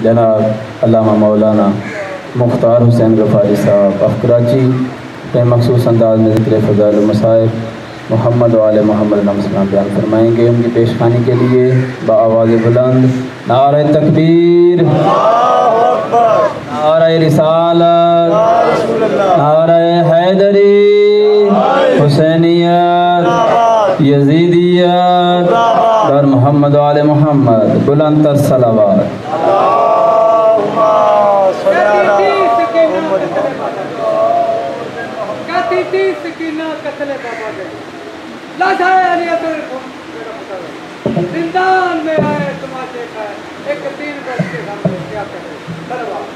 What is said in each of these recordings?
جناب علامہ مولانا مختار حسین غفاری صاحب آف کراچی کے مخصوص انداز میں ذکر فضائل و مصائب محمد و آل محمد نام بیان فرمائیں گے۔ ان کی پیشخانی کے لیے بآواز بلند نعرہ تکبیر، نعرہ رسالت، نعرہ حیدری، حسینیت، یزیدیت اور محمد و آل محمد بلند تر صلوات۔ زندان میں آئے تماشے کا ایک تین برس کے سامنے کیا کرے سلوات۔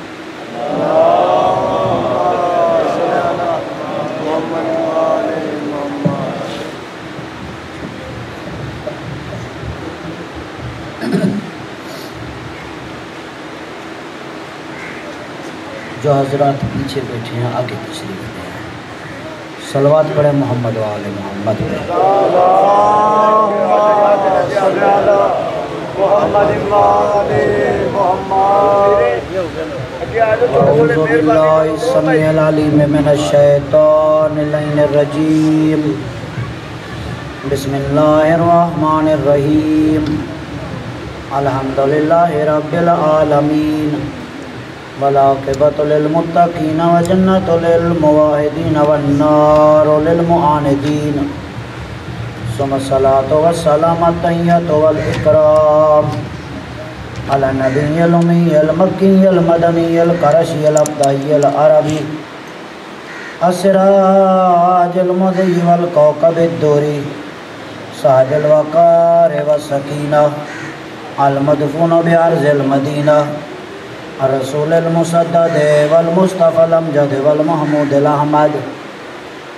جو حضرات پیچھے بیٹھے ہیں آگے تشریف لے آئیں، صلوات پڑھیں محمد و آل محمد پہ۔ اعوذ باللہ السمیع العلیم من الشیطان اللعین الرجیم، بسم اللہ الرحمن الرحیم، الحمدللہ رب العالمین، والعاقبۃ للمتقین وجنۃ للموحدین والنار للمعاندین، ثم الصلاۃ والسلام التحیۃ والاکرام علی النبی الامی المکی المدنی القرشی الابتہی العربی السراج المضیء والکوكب الدوری صاحب الوقار والسکینہ المدفون بأرض المدینہ الرسول المسدد والمصطفى الامجد والمحمود الاحمد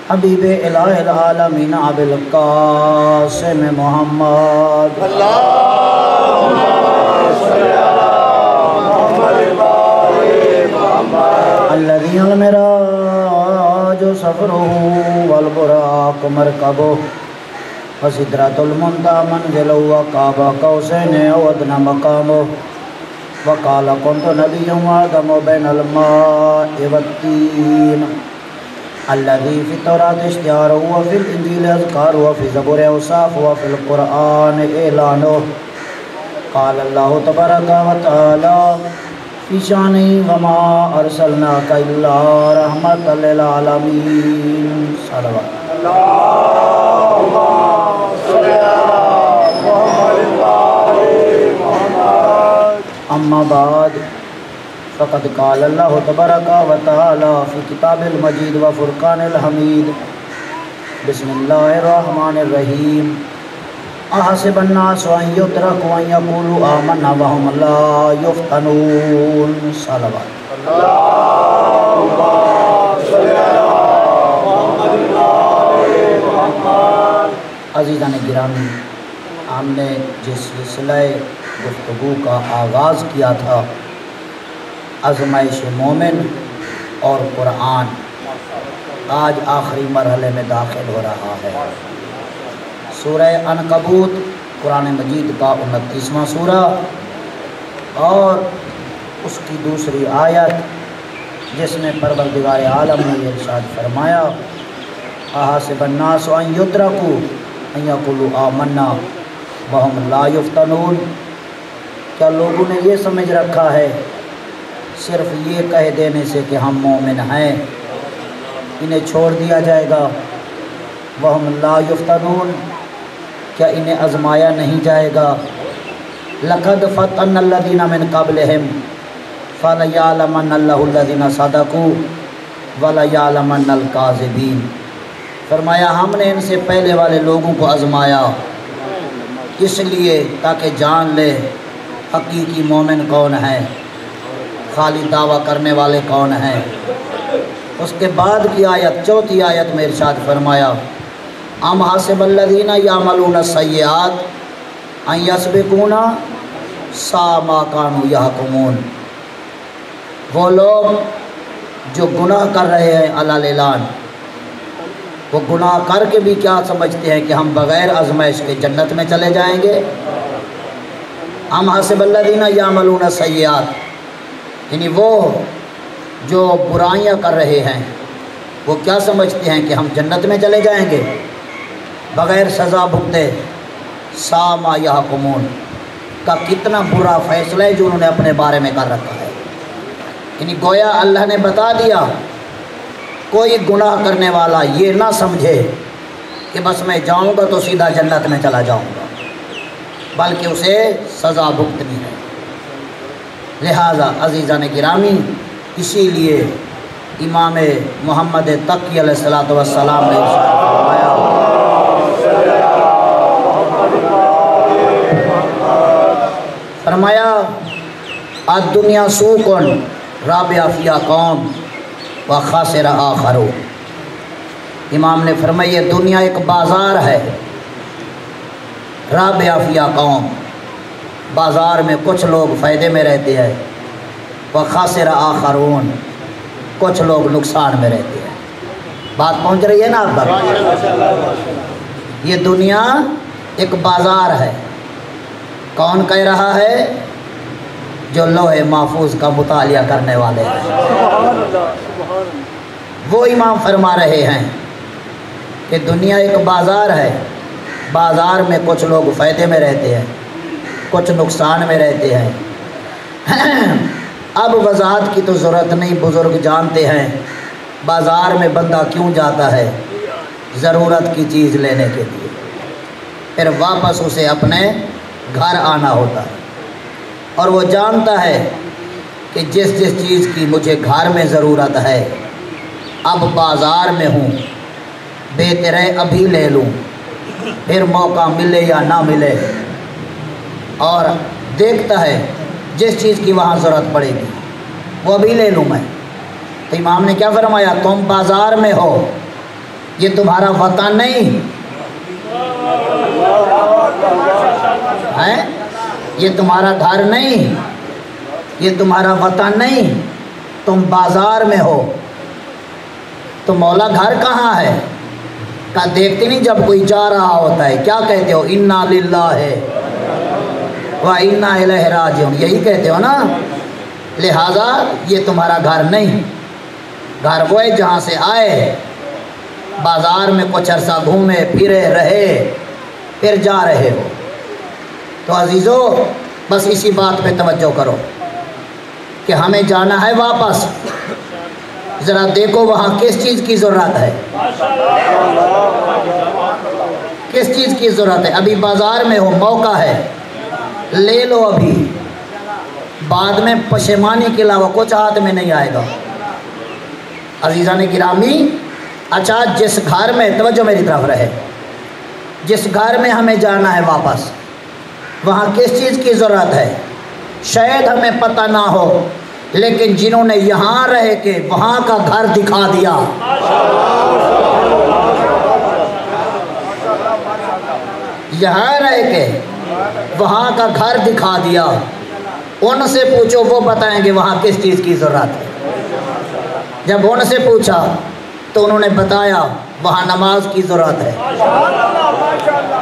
حبیب الہ العالمین ابی القاسم محمد اللہم صلی علی محمد الذی المعراج سفرہ والبراق مرکبہ وسدرۃ المنتہی منزلہ وقاب قوسین او ادنی مقامہ وقال كنت نبيا وآدم بين الماء والطين الذي في التوراة اشتهاره وفي الإنجيل أذكاره وفي الزبور أوصافه وفي القرآن إعلانه قال الله تبارك وتعالى في شأنه وما أرسلناك إلا رحمة للعالمين صلوات اللهم صل على محمد اما بعد فقد قال اللہ تبارک و تعالی فی کتاب المجید و فرقان الحمید، بسم اللہ الرحمن الرحیم، احسب الناس ان یترکوا ان یقولوا آمنا وهم لا یفتنون صلوات اللہم صلی علی محمد۔ عزیزان گرامی، ہم نے جس سلسلہ گفتگو کا آغاز کیا تھا آزمائش مومن اور قرآن، آج آخری مرحلے میں داخل ہو رہا ہے۔ سورہ عنکبوت قرآن مجید کا 29واں سورہ اور اس کی دوسری آیت جس میں پروردگار عالم نے ارشاد فرمایا احسب الناس ان یترکوا ان یقولوا آمنا وهم لا یفتنون، کیا لوگوں نے یہ سمجھ رکھا ہے صرف یہ کہہ دینے سے کہ ہم مومن ہیں انہیں چھوڑ دیا جائے گا؟ وَهُمْ لَا يُفْتَنُونَ، کیا انہیں آزمایا نہیں جائے گا؟ لَقَدْ فَتَنَّ الَّذِينَ مِن قَبْلِهِمْ فَلَيَعْلَمَنَّ اللَّهُ الَّذِينَ صَدَقُوا وَلَيَعْلَمَنَّ الْكَاذِبِينَ، فرمایا ہم نے ان سے پہلے والے لوگوں کو آزمایا اس لیے تاکہ جان لے حقیقی مومن کون ہے، خالی دعویٰ کرنے والے کون ہیں۔ اس کے بعد کی آیت چوتھی آیت میں ارشاد فرمایا ام حسب الذین یعملون السیئات ان یسبقونا ساء ما کانوا یحکمون، وہ لوگ جو گناہ کر رہے ہیں اعلان، وہ گناہ کر کے بھی کیا سمجھتے ہیں کہ ہم بغیر آزمائش کے جنت میں چلے جائیں گے؟ ام حسب الذین یعملون السیئات، یعنی وہ جو برائیاں کر رہے ہیں وہ کیا سمجھتے ہیں کہ ہم جنت میں چلے جائیں گے بغیر سزا بھگتے؟ ساما یحکمون کا کتنا برا فیصلہ ہے جو انہوں نے اپنے بارے میں کر رکھا ہے۔ یعنی گویا اللہ نے بتا دیا کوئی گناہ کرنے والا یہ نہ سمجھے کہ بس میں جاؤں گا تو سیدھا جنت میں چلا جاؤں گا، بلکہ اسے سزا بھگتنی ہے۔ لہذا عزیزان گرامی، اسی لیے امام محمد تقی علیہ الصلوۃ والسلام نے فرمایا الدنیا سوق رابح فیہا قوم وخاسر آخرون۔ امام نے فرمایا یہ دنیا ایک بازار ہے، رابح فیہا قوم، بازار میں کچھ لوگ فائدے میں رہتے ہیں، وخاسر آخرون، کچھ لوگ نقصان میں رہتے ہیں۔ بات پہنچ رہی ہے نا آپ تک؟ یہ دنیا ایک بازار ہے۔ کون کہہ رہا ہے؟ جو لوح محفوظ کا مطالعہ کرنے والے ہیں، وہ امام فرما رہے ہیں کہ دنیا ایک بازار ہے، بازار میں کچھ لوگ فائدے میں رہتے ہیں، کچھ نقصان میں رہتے ہیں۔ اب وضاحت کی تو ضرورت نہیں، بزرگ جانتے ہیں بازار میں بندہ کیوں جاتا ہے، ضرورت کی چیز لینے کے لیے، پھر واپس اسے اپنے گھر آنا ہوتا ہے، اور وہ جانتا ہے کہ جس چیز کی مجھے گھر میں ضرورت ہے اب بازار میں ہوں، بہتر ہے ابھی لے لوں، پھر موقع ملے یا نہ ملے، اور دیکھتا ہے جس چیز کی وہاں ضرورت پڑے گی وہ ابھی لے لوں میں۔ تو امام نے کیا فرمایا؟ تم بازار میں ہو، یہ تمہارا وطن نہیں ہے، یہ تمہارا گھر نہیں، یہ تمہارا وطن نہیں، تم بازار میں ہو۔ تو مولا گھر کہاں ہے؟ کہا دیکھتے نہیں جب کوئی جا رہا ہوتا ہے کیا کہتے ہو؟ انا للہ و انا الیہ راجعون، یہی کہتے ہو نا۔ لہٰذا یہ تمہارا گھر نہیں، گھر وہ ہے جہاں سے آئے، بازار میں کچھ عرصہ گھومے پھرے رہے پھر جا رہے ہو۔ تو عزیزو بس اسی بات پہ توجہ کرو کہ ہمیں جانا ہے واپس، ذرا دیکھو وہاں کس چیز کی ضرورت ہے، کس چیز کی ضرورت ہے۔ ابھی بازار میں ہو، موقع ہے، لے لو ابھی، بعد میں پشیمانی کے علاوہ کچھ ہاتھ میں نہیں آئے گا۔ عزیزان گرامی، اچھا جس گھر میں، توجہ میری طرف رہے، جس گھر میں ہمیں جانا ہے واپس، وہاں کس چیز کی ضرورت ہے شاید ہمیں پتہ نہ ہو، لیکن جنہوں نے یہاں رہ کے وہاں کا گھر دکھا دیا، یہاں رہ کے وہاں کا گھر دکھا دیا، ان سے پوچھو وہ بتائیں گے وہاں کس چیز کی ضرورت ہے۔ جب ان سے پوچھا تو انہوں نے بتایا وہاں نماز کی ضرورت ہے۔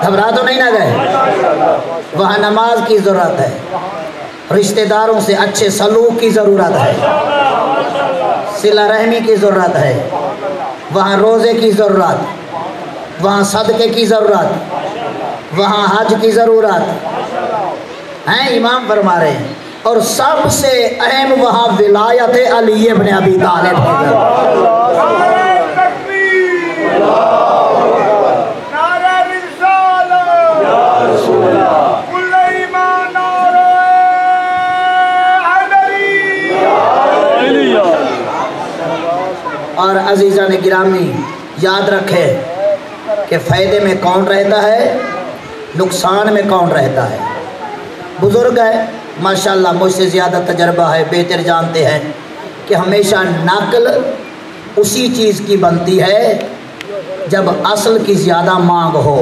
گھبرا تو نہیں نہ گئے؟ وہاں نماز کی ضرورت ہے، رشتہ داروں سے اچھے سلوک کی ضرورت ہے، صلہ رحمی کی ضرورت ہے، وہاں روزے کی ضرورت، وہاں صدقے کی ضرورت، وہاں حج کی ضرورت ہیں، امام فرما رہے ہیں۔ اور سب سے اہم وہاں ولایت علی ابن ابی طالب کی ضرورت۔ اور عزیزان گرامی یاد رکھے کہ فائدے میں کون رہتا ہے، نقصان میں کون رہتا ہے۔ بزرگ ہے ماشاءاللہ، مجھ سے زیادہ تجربہ ہے، بہتر جانتے ہیں کہ ہمیشہ نقل اسی چیز کی بنتی ہے جب اصل کی زیادہ مانگ ہو،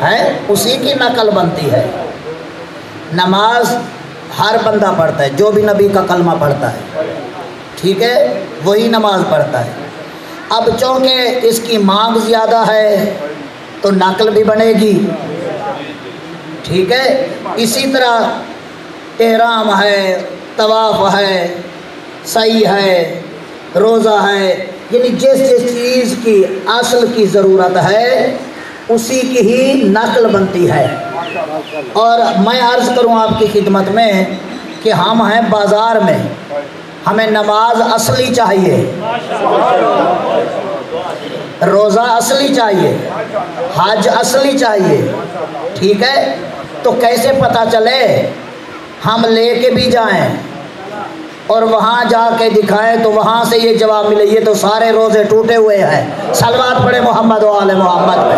ہے اسی کی نقل بنتی ہے۔ نماز ہر بندہ پڑھتا ہے، جو بھی نبی کا کلمہ پڑھتا ہے، ٹھیک ہے، وہی نماز پڑھتا ہے۔ اب چونکہ اس کی مانگ زیادہ ہے تو نقل بھی بنے گی، ٹھیک ہے۔ اسی طرح احرام ہے، طواف ہے، سعی ہے، روزہ ہے، یعنی جس جس چیز کی اصل کی ضرورت ہے اسی کی ہی نقل بنتی ہے۔ اور میں عرض کروں آپ کی خدمت میں کہ ہم ہیں بازار میں، ہمیں نماز اصلی چاہیے، روزہ اصلی چاہیے، حج اصلی چاہیے، ٹھیک ہے؟ تو کیسے پتہ چلے؟ ہم لے کے بھی جائیں اور وہاں جا کے دکھائیں تو وہاں سے یہ جواب ملے یہ تو سارے روزے ٹوٹے ہوئے ہیں۔ صلوات پڑھے محمد و آل محمد پہ۔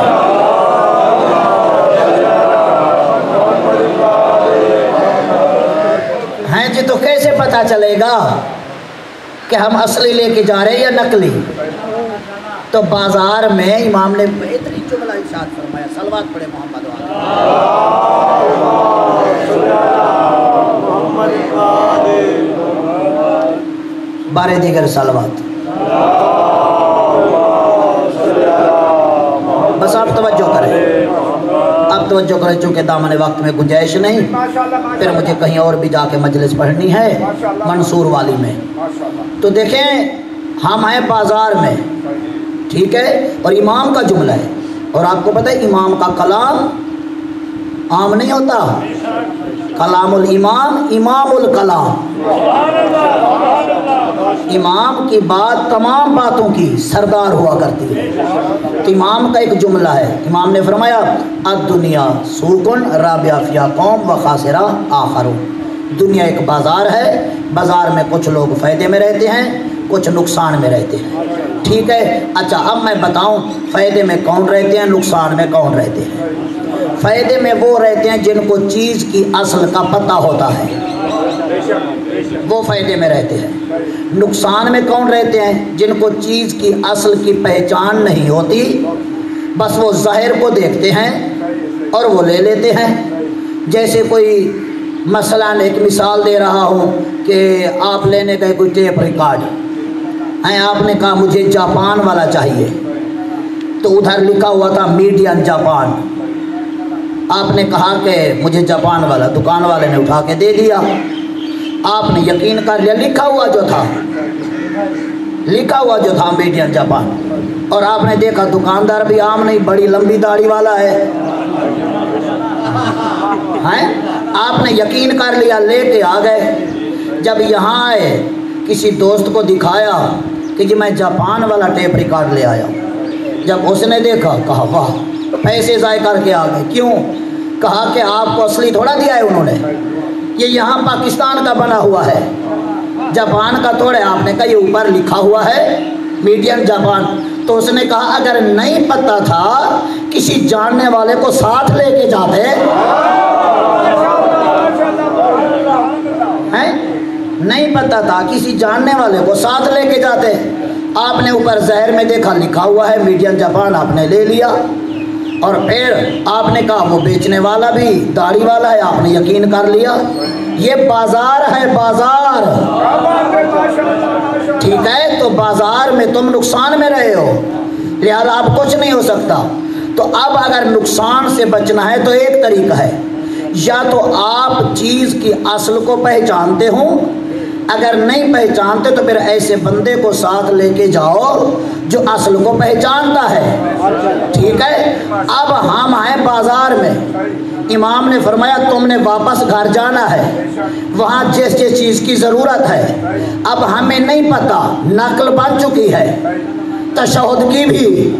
ہیں جی، تو کیسے پتہ چلے گا کہ ہم اصلی لے کے جا رہے ہیں یا نقلی؟ تو بازار میں امام نے بہترین جملہ ارشاد فرمایا، صلوات پڑھے محمد و آل بارے دیگر صلوات۔ بس آپ توجہ کریں، آپ توجہ کریں، چونکہ دامن وقت میں گنجائش نہیں، پھر مجھے کہیں اور بھی جا کے مجلس پڑھنی ہے منصور والی میں۔ تو دیکھیں ہم ہیں بازار میں، ٹھیک ہے، اور امام کا جملہ ہے، اور آپ کو پتہ ہے امام کا کلام عام نہیں ہوتا، کلام الامام امام الکلام، امام کی بات تمام باتوں کی سردار ہوا کرتی ہے۔ تو امام کا ایک جملہ ہے، امام نے فرمایا الدنیا سوقن رابع فیہا قوم و خاسرہ آخرون، دنیا ایک بازار ہے، بازار میں کچھ لوگ فائدے میں رہتے ہیں، کچھ نقصان میں رہتے ہیں، ٹھیک ہے؟ اچھا اب میں بتاؤں فائدے میں کون رہتے ہیں، نقصان میں کون رہتے ہیں؟ فائدے میں وہ رہتے ہیں جن کو چیز کی اصل کا پتہ ہوتا ہے، وہ فائدے میں رہتے ہیں۔ نقصان میں کون رہتے ہیں؟ جن کو چیز کی اصل کی پہچان نہیں ہوتی، بس وہ ظاہر کو دیکھتے ہیں اور وہ لے لیتے ہیں۔ جیسے کوئی مثلاً ایک مثال دے رہا ہوں کہ آپ لینے گئے کوئی ٹیپ ریکارڈ ہیں، آپ نے کہا مجھے جاپان والا چاہیے، تو ادھر لکھا ہوا تھا میڈ ان جاپان، آپ نے کہا کہ مجھے جاپان والا، دکان والے نے اٹھا کے دے دیا، آپ نے یقین کر لیا لکھا ہوا جو تھا میڈ ان جاپان، اور آپ نے دیکھا دکاندار بھی عام نہیں، بڑی لمبی داڑھی والا ہے، آپ نے یقین کر لیا، لے کے آ گئے، جب یہاں آئے کسی دوست کو دکھایا کہ جی میں جاپان والا ٹیپ ریکارڈ لے آیا ہوں، جب اس نے دیکھا کہا واہ، پیسے ضائع کر کے آ گئے، کیوں؟ کہا کہ آپ کو اصلی تھوڑا دیا ہے انہوں نے، یہ یہاں پاکستان کا بنا ہوا ہے، جاپان کا تھوڑے، آپ نے کہا یہ اوپر لکھا ہوا ہے میڈ ان جاپان، تو اس نے کہا اگر نہیں پتہ تھا کسی جاننے والے کو ساتھ لے کے جاتے ہیں، نہیں پتہ تھا کسی جاننے والے کو ساتھ لے کے جاتے، آپ نے اوپر ظاہر میں دیکھا لکھا ہوا ہے میڈ ان جاپان، آپ نے لے لیا، اور پھر آپ نے کہا وہ بیچنے والا بھی داڑھی والا ہے، آپ نے یقین کر لیا، یہ بازار ہے، بازار، ٹھیک ہے؟ تو بازار میں تم نقصان میں رہے ہو، لہذا اب کچھ نہیں ہو سکتا۔ تو اب اگر نقصان سے بچنا ہے تو ایک طریقہ ہے، یا تو آپ چیز کی اصل کو پہچانتے ہوں، اگر نہیں پہچانتے تو پھر ایسے بندے کو ساتھ لے کے جاؤ جو اصل کو پہچانتا ہے، ٹھیک ہے؟ اب ہم آئے بازار میں، امام نے فرمایا تم نے واپس گھر جانا ہے، وہاں جس جس چیز کی ضرورت ہے، اب ہمیں نہیں پتہ، نقل بن چکی ہے، تشہد کی بھی،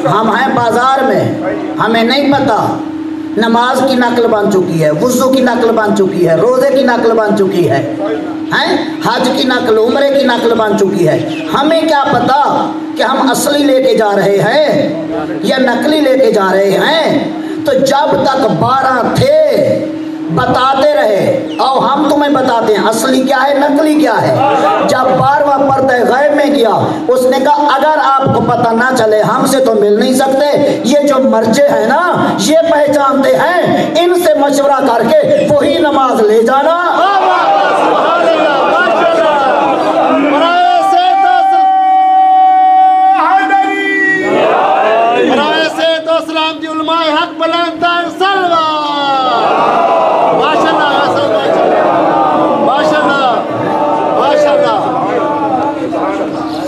ہم ہیں بازار میں، ہمیں نہیں پتہ، نماز کی نقل بن چکی ہے، وضو کی نقل بن چکی ہے، روزے کی نقل بن چکی ہے، حج کی نقل، عمرے کی نقل بن چکی ہے، ہمیں کیا پتہ کہ ہم اصلی لے کے جا رہے ہیں یا نقلی لے کے جا رہے ہیں؟ تو جب تک 12 تھے بتاتے رہے اور ہم تمہیں بتاتے ہیں اصلی کیا ہے نقلی کیا ہے۔ جب بارواں پردہ غیب میں گیا اس نے کہا اگر آپ کو پتہ نہ چلے ہم سے تو مل نہیں سکتے، یہ جو مرجے ہیں نا یہ پہچانتے ہیں، ان سے مشورہ کر کے وہی نماز لے جانا۔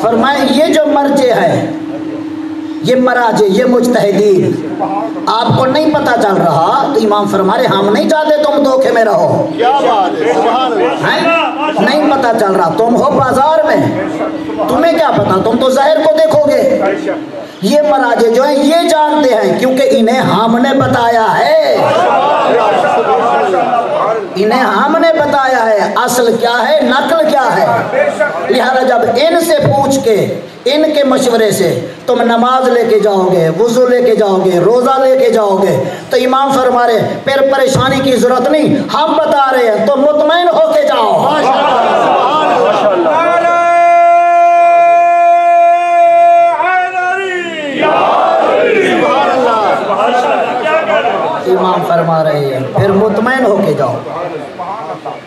فرمائے یہ جو مرجے ہیں، یہ مراجے، یہ مجتہدین، آپ کو نہیں پتہ چل رہا تو امام فرما رہے ہم نہیں چاہتے تم دھوکے میں رہو، نہیں پتہ چل رہا، تم ہو بازار میں، تمہیں کیا پتا، تم تو ظاہر کو دیکھو گے۔ یہ مراجے جو ہیں یہ جانتے ہیں کیونکہ انہیں ہم نے بتایا ہے، انہیں ہم نے بتایا ہے اصل کیا ہے نقل کیا ہے۔ لہذا جب ان سے پوچھ کے ان کے مشورے سے تم نماز لے کے جاؤ گے، وضو لے کے جاؤ گے، روزہ لے کے جاؤ گے تو امام فرما رہے پھر پریشانی کی ضرورت نہیں، ہم بتا رہے ہیں تو مطمئن ہو کے جاؤ۔ امام فرما رہے ہیں پھر مطمئن ہو کے جاؤ،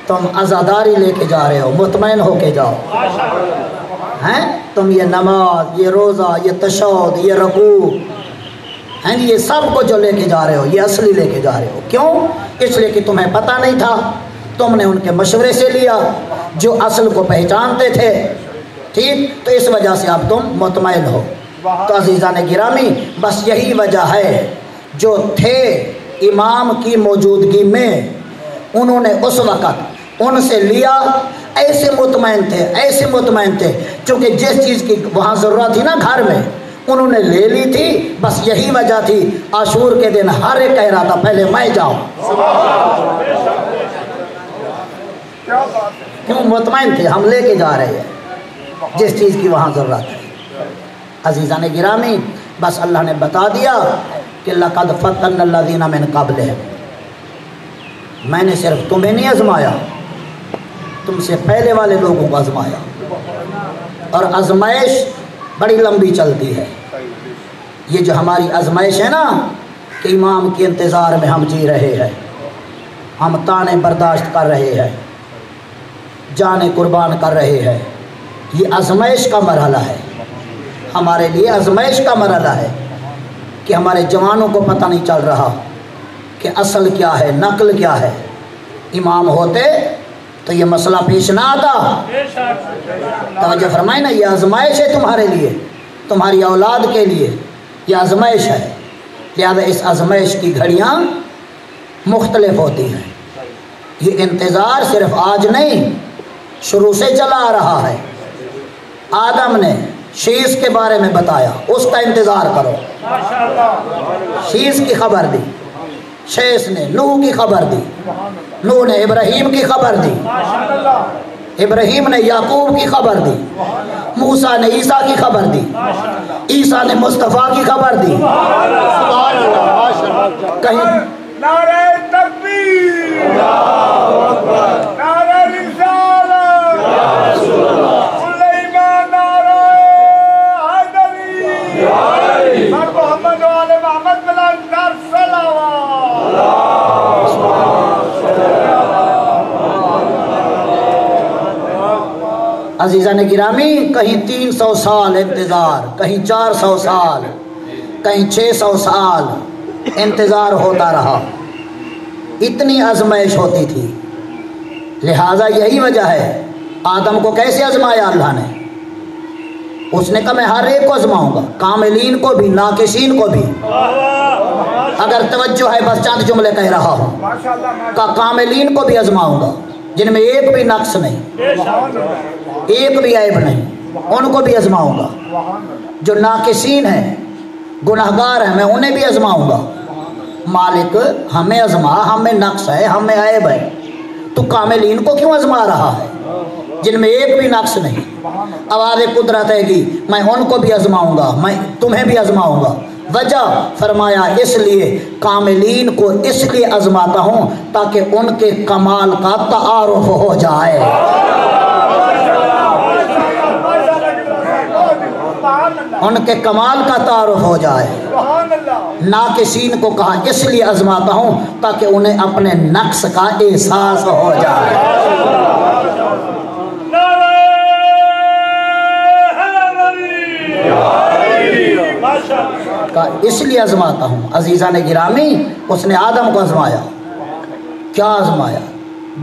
تم عزاداری لے کے جا رہے ہو، مطمئن ہو کے جاؤ، ہیں تم یہ نماز، یہ روزہ، یہ تشہد، یہ رکوع ہیں یہ سب کو جو لے کے جا رہے ہو یہ اصلی لے کے جا رہے ہو، کیوں؟ اس لیے کہ تمہیں پتہ نہیں تھا، تم نے ان کے مشورے سے لیا جو اصل کو پہچانتے تھے، ٹھیک، تو اس وجہ سے اب تم مطمئن ہو۔ تو عزیزان گرامی بس یہی وجہ ہے جو تھے امام کی موجودگی میں انہوں نے اس وقت ان سے لیا، ایسے مطمئن تھے چونکہ جس چیز کی وہاں ضرورت تھی نا گھر میں انہوں نے لے لی تھی، بس یہی وجہ تھی عاشور کے دن ہر ایک کہہ رہا تھا پہلے میں جاؤں، کیوں؟ مطمئن تھے ہم لے کے جا رہے ہیں جس چیز کی وہاں ضرورت ہے۔ عزیزان گرامی بس اللہ نے بتا دیا کہ لَقَدْ فَتَنَّ الَّذِينَ مِن قَبْلِهِمْ، میں نے صرف تمہیں نہیں آزمایا، تم سے پہلے والے لوگوں کو آزمایا، اور آزمائش بڑی لمبی چلتی ہے۔ یہ جو ہماری آزمائش ہے نا کہ امام کے انتظار میں ہم جی رہے ہیں، ہم تانے برداشت کر رہے ہیں، جانیں قربان کر رہے ہیں، یہ آزمائش کا مرحلہ ہے، ہمارے لیے آزمائش کا مرحلہ ہے کہ ہمارے جوانوں کو پتہ نہیں چل رہا کہ اصل کیا ہے نقل کیا ہے۔ امام ہوتے تو یہ مسئلہ پیش نہ آتا۔ توجہ فرمائیں نا، یہ آزمائش ہے تمہارے لیے، تمہاری اولاد کے لیے یہ آزمائش ہے، لہذا اس آزمائش کی گھڑیاں مختلف ہوتی ہیں۔ یہ انتظار صرف آج نہیں شروع سے چلا آ رہا ہے۔ آدم نے شیش کے بارے میں بتایا، اس کا انتظار کرو، شیش کی خبر دی، شیش نے نوح کی خبر دی، نوح نے ابراہیم کی خبر دی، ابراہیم نے یعقوب کی خبر دی، موسیٰ نے عیسیٰ کی خبر دی، عیسیٰ نے مصطفیٰ کی خبر دی۔ کہیں نعرہ تکبیر، نعرہ رسالت، سلیمان، نعرہ حیدری، سر محمد و آل محمد بلند کر صلوات۔ عزیزان گرامی کہیں 300 سال انتظار، کہیں 400 سال، کہیں 600 سال انتظار ہوتا رہا، اتنی آزمائش ہوتی تھی۔ لہٰذا یہی وجہ ہے آدم کو کیسے آزمایا اللہ نے؟ اس نے کہا میں ہر ایک کو آزماؤں گا، کاملین کو بھی ناقصین کو بھی۔ اگر توجہ ہے بس چند جملے کہہ رہا ہوں، کہا کاملین کو بھی آزماؤں گا جن میں ایک بھی نقص نہیں، ایک بھی عیب نہیں، ان کو بھی آزماؤں گا۔ جو ناقصین ہیں، گناہگار ہیں، میں انہیں بھی آزماؤں گا۔ مالک ہمیں آزما، ہمیں نقص ہے، ہمیں عیب ہے، تو کاملین کو کیوں آزما رہا ہے جن میں ایک بھی نقص نہیں؟ آواز قدرت ہے گی میں ان کو بھی آزماؤں گا، میں تمہیں بھی آزماؤں گا۔ وجہ فرمایا اس لیے کاملین کو اس لیے آزماتا ہوں تاکہ ان کے کمال کا تعارف ہو جائے۔ ان کے کمال کا تعارف ہو جائے۔ ناقصین کو کہا اس لیے آزماتا ہوں تاکہ انہیں اپنے نقص کا احساس ہو جائے۔ اس لیے آزماتا ہوں۔ عزیزان گرامی، اس نے آدم کو آزمایا۔ کیا آزمایا؟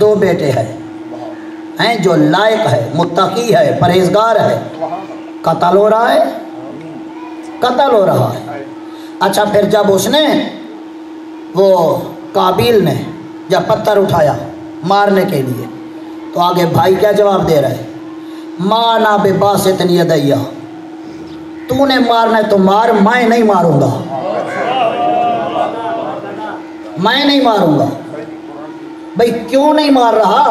2 بیٹے ہیں جو لائق ہے، متقی ہے، پرہیزگار ہے، قتل ہو رہا ہے، قتل ہو رہا ہے۔ اچھا پھر جب اس نے وہ قابیل نے جب پتھر اٹھایا مارنے کے لیے تو آگے بھائی کیا جواب دے رہے؟ مَا نَا بِبَاسِطٍ يَدَيَّ، تو نے مارنا ہے تو مار، میں نہیں ماروں گا، میں نہیں ماروں گا۔ بھئی کیوں نہیں مار رہا؟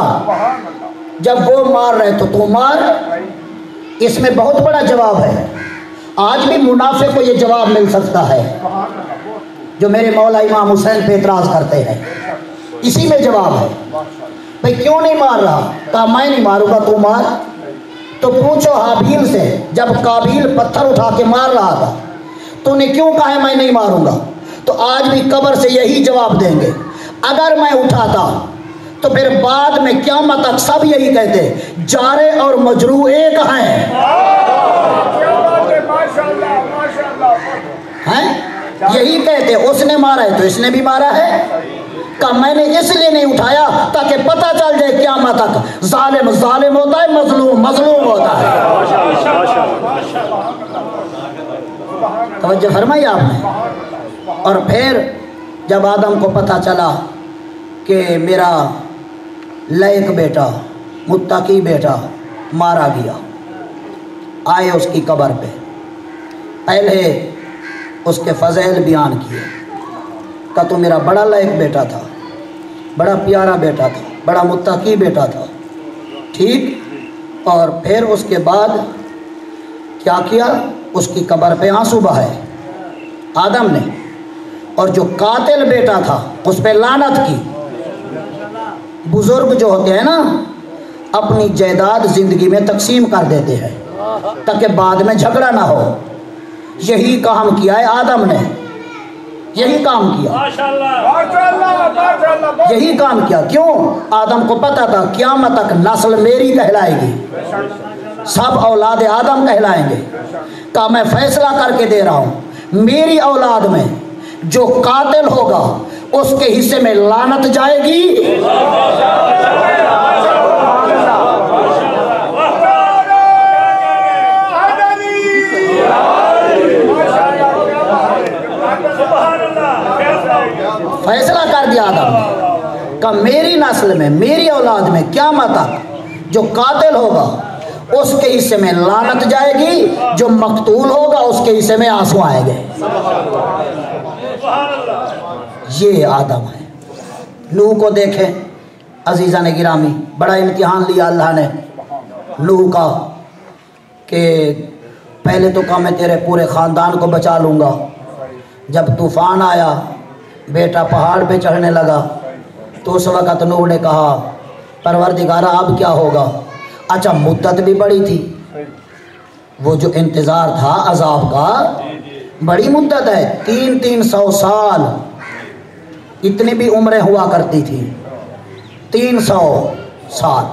جب وہ مار رہے تو مار۔ اس میں بہت بڑا جواب ہے۔ آج بھی منافق کو یہ جواب مل سکتا ہے جو میرے مولا امام حسین پہ اعتراض کرتے ہیں، اسی میں جواب ہے۔ بھئی کیوں نہیں مار رہا؟ کہا میں نہیں ماروں گا، تو مار۔ تو پوچھو حابیل سے، جب قابیل پتھر اٹھا کے مار رہا تھا تو نے کیوں کہا ہے میں نہیں ماروں گا؟ تو آج بھی قبر سے یہی جواب دیں گے۔ اگر میں اٹھاتا تو پھر بعد میں قیامت تک سب یہی کہتے جارے اور مجروح ایک ہیں۔ یہی کہتے اس نے مارا ہے تو اس نے بھی مارا ہے۔ کہ میں نے اس لیے نہیں اٹھایا تاکہ پتہ چل جائے قیامت تک ظالم ظالم ہوتا ہے، مظلوم مظلوم ہوتا ہے۔ توجہ فرمائی آپ نے۔ اور پھر جب آدم کو پتہ چلا کہ میرا لائق بیٹا، متقی بیٹا مارا گیا، آئے اس کی قبر پہ، پہلے اس کے فضائل بیان کیے کہ تو میرا بڑا لائق بیٹا تھا، بڑا پیارا بیٹا تھا، بڑا متقی بیٹا تھا، ٹھیک۔ اور پھر اس کے بعد کیا کیا؟ اس کی قبر پہ آنسو بہائے آدم نے، اور جو قاتل بیٹا تھا اس پہ لعنت کی۔ بزرگ جو ہوتے ہیں نا اپنی جائیداد زندگی میں تقسیم کر دیتے ہیں تاکہ بعد میں جھگڑا نہ ہو۔ یہی کام کیا ہے آدم نے، یہی کام کیا، یہی کام کیا۔ کیوں؟ آدم کو پتا تھا قیامت تک نسل میری کہلائے گی، سب اولاد آدم کہلائیں گے۔ کہ میں فیصلہ کر کے دے رہا ہوں، میری اولاد میں جو قاتل ہوگا اس کے حصے میں لعنت جائے گی۔ فیصلہ کر دیا آدم نے کہ میری نسل میں، میری اولاد میں قیامت تک جو قاتل ہوگا اس کے حصے میں لعنت جائے گی، جو مقتول ہوگا اس کے حصے میں آنسو آئیں گے۔ یہ آدم ہے۔ نوح کو دیکھیں عزیزان گرامی، بڑا امتحان لیا اللہ نے نوح کا کہ پہلے تو کہا میں تیرے پورے خاندان کو بچا لوں گا۔ جب طوفان آیا، بیٹا پہاڑ پہ چڑھنے لگا تو اس وقت نوح نے کہا پروردگارہ اب کیا ہوگا؟ اچھا مدت بھی بڑی تھی، وہ جو انتظار تھا عذاب کا بڑی مدت ہے، 300 سال، اتنی بھی عمریں ہوا کرتی تھی، 300 سال۔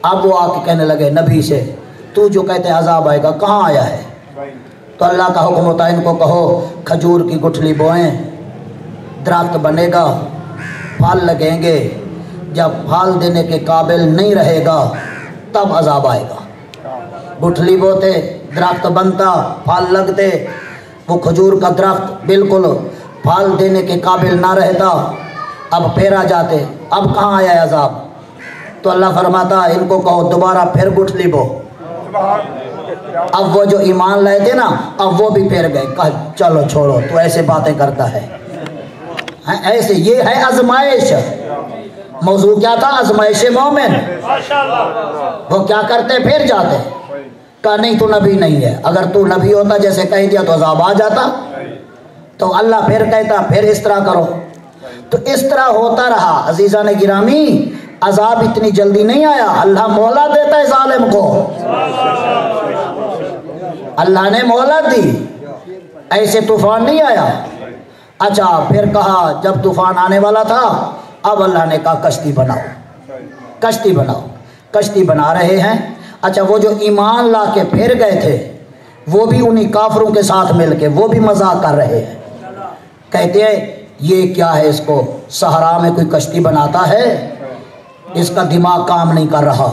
اب وہ آ کے کہنے لگے نبی سے تو جو کہتے عذاب آئے گا کہاں آیا ہے؟ تو اللہ کا حکم ہوتا ہے ان کو کہو کھجور کی گٹھلی بوئیں، درخت بنے گا، پھل لگیں گے، جب پھل دینے کے قابل نہیں رہے گا تب عذاب آئے گا۔ گٹھلی بوتے، درخت بنتا، پھل لگتے، وہ کھجور کا درخت بالکل پھل دینے کے قابل نہ رہتا، اب پھر آ جاتے، اب کہاں آیا ہے عذاب؟ تو اللہ فرماتا ان کو کہو دوبارہ پھر گٹھلی بو۔ اب وہ جو ایمان لائے تھے نا اب وہ بھی پھر گئے، کہا چلو چھوڑو تو ایسے باتیں کرتا ہے ایسے۔ یہ ہے آزمائش۔ موضوع کیا تھا؟ آزمائش مومن۔ وہ کیا کرتے؟ پھر جاتے، کہا نہیں تو نبی نہیں ہے، اگر تو نبی ہوتا جیسے کہہ دیا تو عذاب آ جاتا۔ تو اللہ پھر کہتا پھر اس طرح کرو. تو اس طرح ہوتا رہا. عزیزان گرامی عذاب اتنی جلدی نہیں آیا. اللہ مہلت دیتا ہے ظالم کو. اللہ نے مہلت دی, ایسے طوفان نہیں آیا. اچھا پھر کہا جب طوفان آنے والا تھا اب اللہ نے کہا کشتی بناؤ, کشتی بناؤ. کشتی بنا رہے ہیں. اچھا وہ جو ایمان لا کے پھر گئے تھے وہ بھی انہی کافروں کے ساتھ مل کے وہ بھی مذاق کر رہے ہیں. کہتے ہیں یہ کیا ہے, اس کو صحرا میں کوئی کشتی بناتا ہے, اس کا دماغ کام نہیں کر رہا,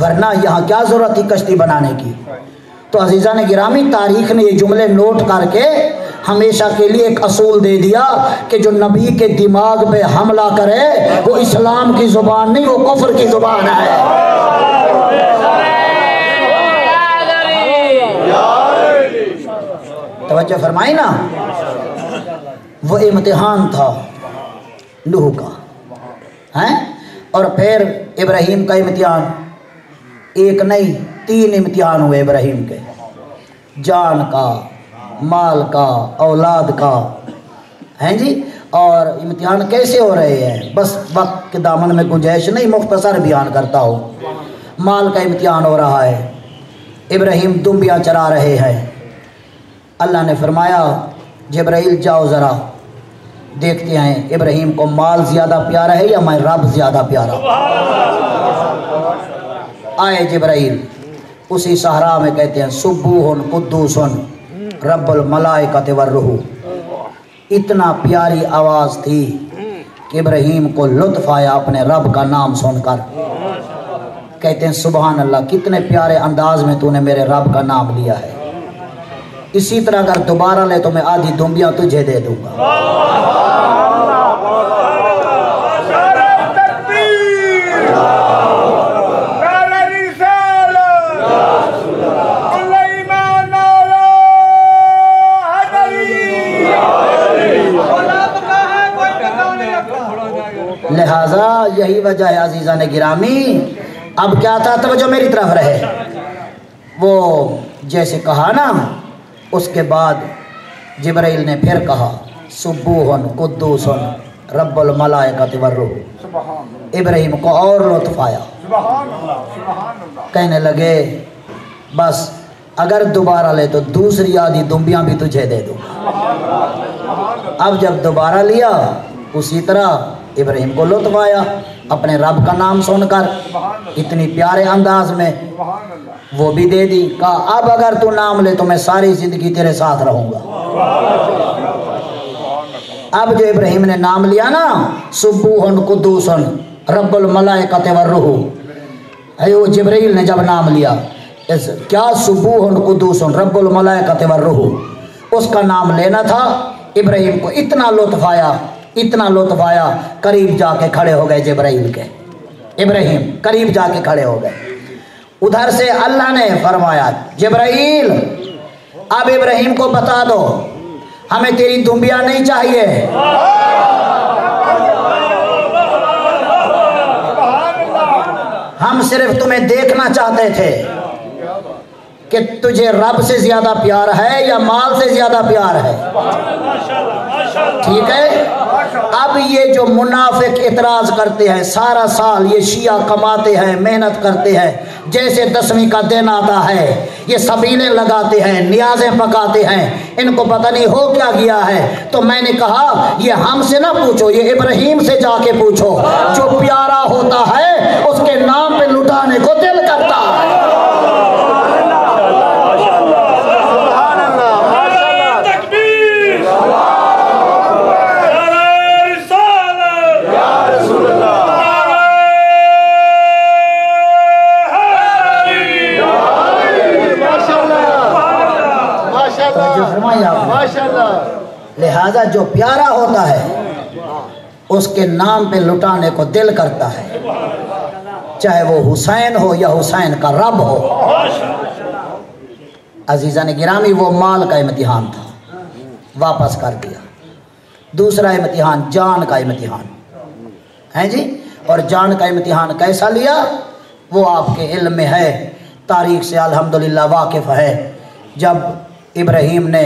ورنہ یہاں کیا ضرورت تھی کشتی بنانے کی. تو عزیزان گرامی تاریخ نے یہ جملے نوٹ کر کے ہمیشہ کے لیے ایک اصول دے دیا کہ جو نبی کے دماغ پہ حملہ کرے وہ اسلام کی زبان نہیں, وہ کفر کی زبان ہے. توجہ فرمائی نا. وہ امتحان تھا نوح کا ہیں, اور پھر ابراہیم کا امتحان. ایک نہیں 3 امتحان ہوئے ابراہیم کے, جان کا, مال کا, اولاد کا, ہیں جی. اور امتحان کیسے ہو رہے ہیں, بس وقت کے دامن میں گنجائش نہیں, مختصر بیان کرتا ہوں. مال کا امتحان ہو رہا ہے, ابراہیم دمبیاں چرا رہے ہیں. اللہ نے فرمایا جبرائیل جاؤ ذرا دیکھتے ہیں ابراہیم کو مال زیادہ پیارا ہے یا میں رب زیادہ پیارا. آئے جبرائیل اسی صحرا میں, کہتے ہیں سبوح قدوس رب الملائکۃ والروح. اتنا پیاری آواز تھی کہ ابراہیم کو لطف آیا اپنے رب کا نام سن کر. کہتے ہیں سبحان اللہ, کتنے پیارے انداز میں تو نے میرے رب کا نام لیا ہے. اسی طرح اگر دوبارہ لے تو میں آدھی دمبیاں تجھے دے دوں گا. لہذا یہی وجہ ہے عزیزان گرامی. اب کیا تھا, توجہ میری طرف رہے. وہ جیسے کہا نا, اس کے بعد جبرائیل نے پھر کہا سبوح قدوس رب الملائکۃ والروح. ابراہیم کو اور لطف آیا, کہنے لگے بس اگر دوبارہ لے تو دوسری آدھی دمبیاں بھی تجھے دے دوں. اب جب دوبارہ لیا اسی طرح ابراہیم کو لطف آیا اپنے رب کا نام سن کر, اتنی پیارے انداز میں, وہ بھی دے دی. کہا اب اگر تو نام لے تو میں ساری زندگی تیرے ساتھ رہوں گا. اب جو ابراہیم نے نام لیا نا سبوح قدوس رب الملائکۃ والروح, ایو جبرائیل نے جب نام لیا کیا سبوح قدوس رب الملائکۃ والروح, اس کا نام لینا تھا. ابراہیم کو اتنا لطف آیا, اتنا لطف آیا, قریب جا کے کھڑے ہو گئے جبرائیل کے. ابراہیم قریب جا کے کھڑے ہو گئے. ادھر سے اللہ نے فرمایا جبرائیل اب ابراہیم کو بتا دو ہمیں تیری دمبیاں نہیں چاہیے, ہم صرف تمہیں دیکھنا چاہتے تھے کہ تجھے رب سے زیادہ پیار ہے یا مال سے زیادہ پیار ہے. ٹھیک ہے. اب یہ جو منافق اعتراض کرتے ہیں, سارا سال یہ شیعہ کماتے ہیں, محنت کرتے ہیں, جیسے 10ویں کا دن آتا ہے یہ سبیلیں لگاتے ہیں, نیازیں پکاتے ہیں, ان کو پتہ نہیں ہو کیا گیا ہے. تو میں نے کہا یہ ہم سے نہ پوچھو, یہ ابراہیم سے جا کے پوچھو. جو پیارا ہوتا ہے اس کے نام پہ لٹانے کو دل کرتا ہے. لہذا جو پیارا ہوتا ہے اس کے نام پہ لٹانے کو دل کرتا ہے, چاہے وہ حسین ہو یا حسین کا رب ہو. عزیزان گرامی وہ مال کا امتحان تھا, واپس کر دیا. دوسرا امتحان جان کا امتحان ہے جی. اور جان کا امتحان کیسا لیا وہ آپ کے علم میں ہے, تاریخ سے الحمدللہ واقف ہے. جب ابراہیم نے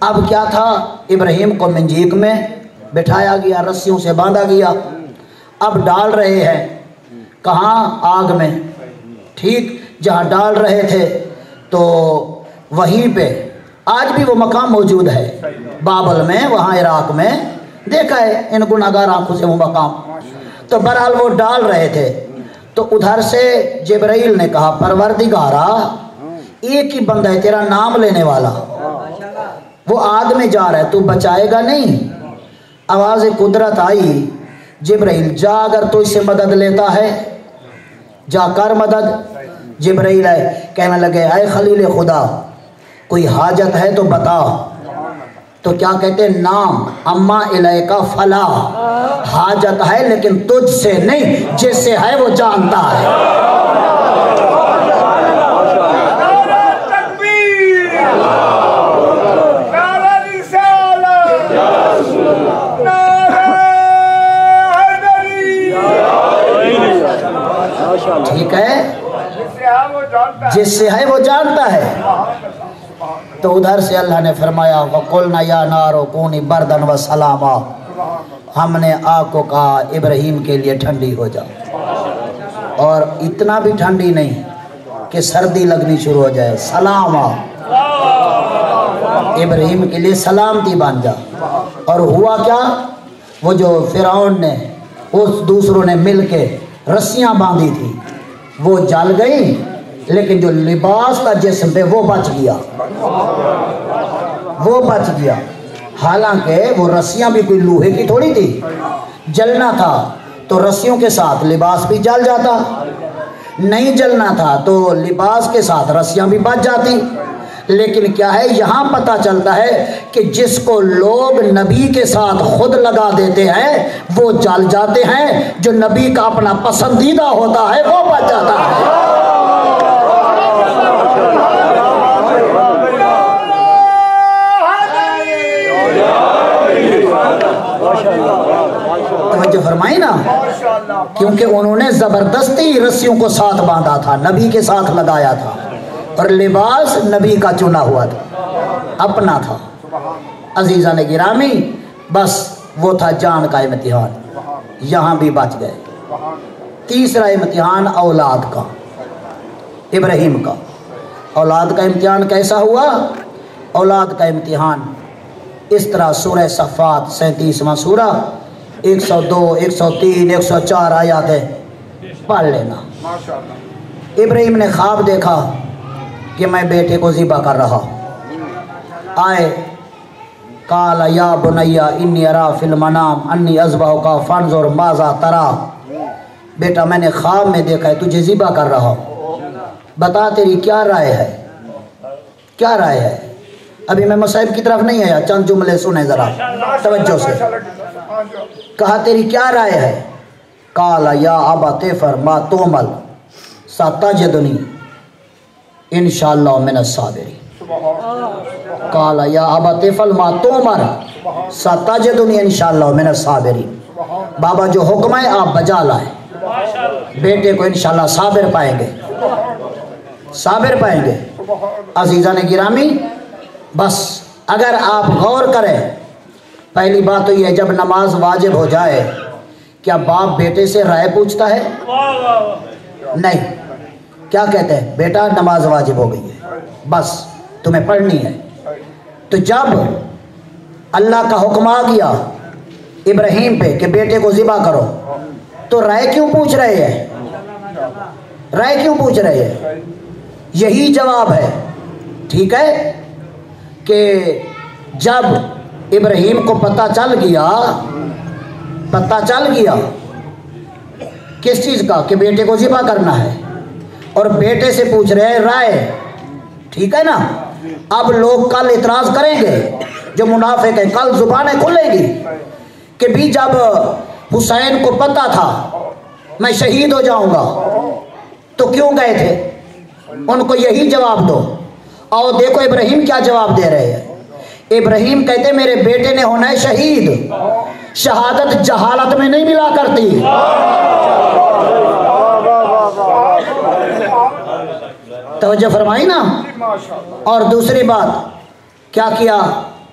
اب کیا تھا، ابراہیم کو منجیک میں بٹھایا گیا، رسیوں سے باندھا گیا، اب ڈال رہے ہیں کہاں، آگ میں، ٹھیک جہاں ڈال رہے تھے تو وہیں پہ آج بھی وہ مقام موجود ہے، بابل میں، وہاں عراق میں، دیکھا ہے ان گناہگار آنکھوں سے وہ مقام۔ تو بہرحال وہ ڈال رہے تھے تو ادھر سے جبرائیل نے کہا پروردگارا ایک ہی بندہ ہے تیرا نام لینے والا، وہ آگ میں جا رہا ہے، تو بچائے گا نہیں؟ آواز قدرت آئی، جبرائیل جا اگر تو اس سے مدد لیتا ہے جا کر مدد۔ جبرائیل آئے، کہنے لگے اے خلیل خدا کوئی حاجت ہے تو بتا۔ تو کیا کہتے ہیں، نام اما الیکا فلا، حاجت ہے لیکن تجھ سے نہیں، جس سے ہے وہ جانتا ہے۔ ٹھیک ہے، جس سے ہے وہ جانتا ہے۔ تو ادھر سے اللہ نے فرمایا وَقُلْنَا يَا نَارُ كُونِي بَرْدًا وَسَلَامًا، ہم نے آگ کو کہا ابراہیم کے لیے ٹھنڈی ہو جا، اور اتنا بھی ٹھنڈی نہیں کہ سردی لگنی شروع ہو جائے، سلاما، ابراہیم کے لیے سلامتی بن جا۔ اور ہوا کیا، وہ جو فرعون نے اس دوسروں نے مل کے رسیاں باندھی تھی وہ جل گئی، لیکن جو لباس کا جسم پہ وہ بچ گیا، وہ بچ گیا۔ حالانکہ وہ رسیاں بھی کوئی لوہے کی تھوڑی تھی، جلنا تھا تو رسیوں کے ساتھ لباس بھی جل جاتا، نہیں جلنا تھا تو لباس کے ساتھ رسیاں بھی بچ جاتی۔ لیکن کیا ہے، یہاں پتہ چلتا ہے کہ جس کو لوگ نبی کے ساتھ خود لگا دیتے ہیں وہ جل جاتے ہیں، جو نبی کا اپنا پسندیدہ ہوتا ہے وہ بچ جاتا ہے۔ توجہ فرمائی نا، کیونکہ انہوں نے زبردستی رسیوں کو ساتھ باندھا تھا، نبی کے ساتھ لگایا تھا، اور لباس نبی کا چنا ہوا تھا، اپنا تھا۔ عزیزان گرامی، بس وہ تھا جان کا امتحان، یہاں بھی بچ گئے۔ تیسرا امتحان اولاد کا، ابراہیم کا اولاد کا امتحان کیسا ہوا؟ اولاد کا امتحان اس طرح، سورہ صفات 37واں سورہ 102 103 104 آیاتیں پڑھ لینا۔ ابراہیم نے خواب دیکھا کہ میں بیٹے کو ذبح کر رہا، آئے قال یا بنی انی ارا فی المنام انی اذبحک فانظر ماذا تری، بیٹا میں نے خواب میں دیکھا ہے تجھے ذبح کر رہا، بتا تیری کیا رائے ہے، کیا رائے ہے؟ ابھی میں مصائب کی طرف نہیں آیا، چند جملے سنیں ذرا توجہ سے۔ کہا تیری کیا رائے ہے؟ قال یا ابت ما تؤمر ستجدنی انشاءاللہ من الصابرین۔ قال یا ابت ما تؤمر ستجدنی انشاءاللہ من الصابرین، بابا جو حکم ہے آپ بجا لائیں، بیٹے کو انشاءاللہ صابر پائیں گے، صابر پائیں گے۔ عزیزان گرامی، بس اگر آپ غور کریں، پہلی بات تو یہ، جب نماز واجب ہو جائے کیا باپ بیٹے سے رائے پوچھتا ہے؟ نہیں، کیا کہتے ہیں، بیٹا نماز واجب ہو گئی ہے، بس تمہیں پڑھنی ہے۔ تو جب اللہ کا حکم آ گیا ابراہیم پہ کہ بیٹے کو ذبح کرو، تو رائے کیوں پوچھ رہے ہیں؟ رائے کیوں پوچھ رہے ہیں؟ یہی جواب ہے، ٹھیک ہے، کہ جب ابراہیم کو پتہ چل گیا کس چیز کا، کہ بیٹے کو ذبح کرنا ہے، اور بیٹے سے پوچھ رہے ہیں رائے، ٹھیک ہے نا۔ اب لوگ کل اعتراض کریں گے، جو منافق ہیں کل زبانیں کھلیں گی کہ بھی جب حسین کو پتہ تھا میں شہید ہو جاؤں گا تو کیوں گئے تھے؟ ان کو یہی جواب دو۔ اور دیکھو ابراہیم کیا جواب دے رہے ہیں۔ ابراہیم کہتے میرے بیٹے نے ہونا ہے شہید، شہادت جہالت میں نہیں ملا کرتی۔ توجہ فرمائی نا۔ اور دوسری بات کیا کیا،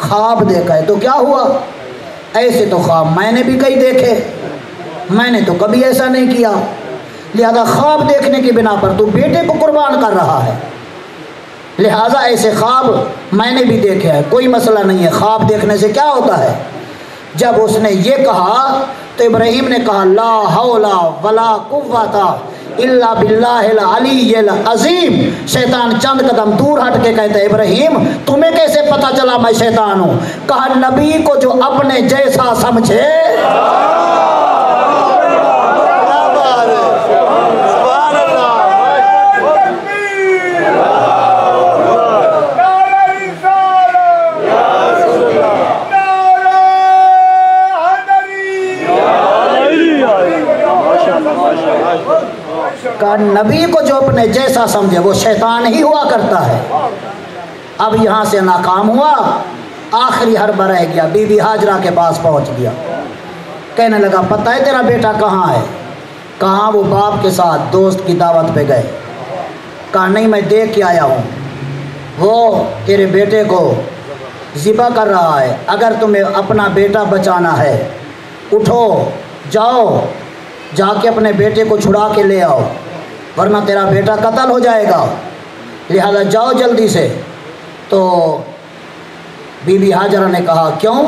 خواب دیکھا ہے تو کیا ہوا؟ ایسے تو خواب میں نے بھی کئی دیکھے، میں نے تو کبھی ایسا نہیں کیا، لہذا خواب دیکھنے کی بنا پر تو بیٹے کو قربان کر رہا ہے، لہذا ایسے خواب میں نے بھی دیکھے ہیں، کوئی مسئلہ نہیں ہے۔ خواب دیکھنے سے کیا ہوتا ہے؟ جب اس نے یہ کہا تو ابراہیم نے کہا لا حول ولا قوت الا باللہ العلی العظیم۔ شیطان چند قدم دور ہٹ کے کہتا ہے ابراہیم تمہیں کیسے پتہ چلا میں شیطان ہوں؟ کہا نبی کو جو اپنے جیسا سمجھے کا نبی کو جو اپنے جیسا سمجھے وہ شیطان ہی ہوا کرتا ہے۔ اب یہاں سے ناکام ہوا، آخری حربہ رہ گیا، بی بی ہاجرہ کے پاس پہنچ گیا، کہنے لگا پتہ ہے تیرا بیٹا کہاں ہے؟ کہاں؟ وہ باپ کے ساتھ دوست کی دعوت پہ گئے۔ کہا نہیں میں دیکھ کے آیا ہوں، وہ تیرے بیٹے کو ذبح کر رہا ہے، اگر تمہیں اپنا بیٹا بچانا ہے اٹھو جاؤ، جا کے اپنے بیٹے کو چھڑا کے لے آؤ ورنہ تیرا بیٹا قتل ہو جائے گا، لہذا جاؤ جلدی سے۔ تو بی بی ہاجرہ نے کہا کیوں؟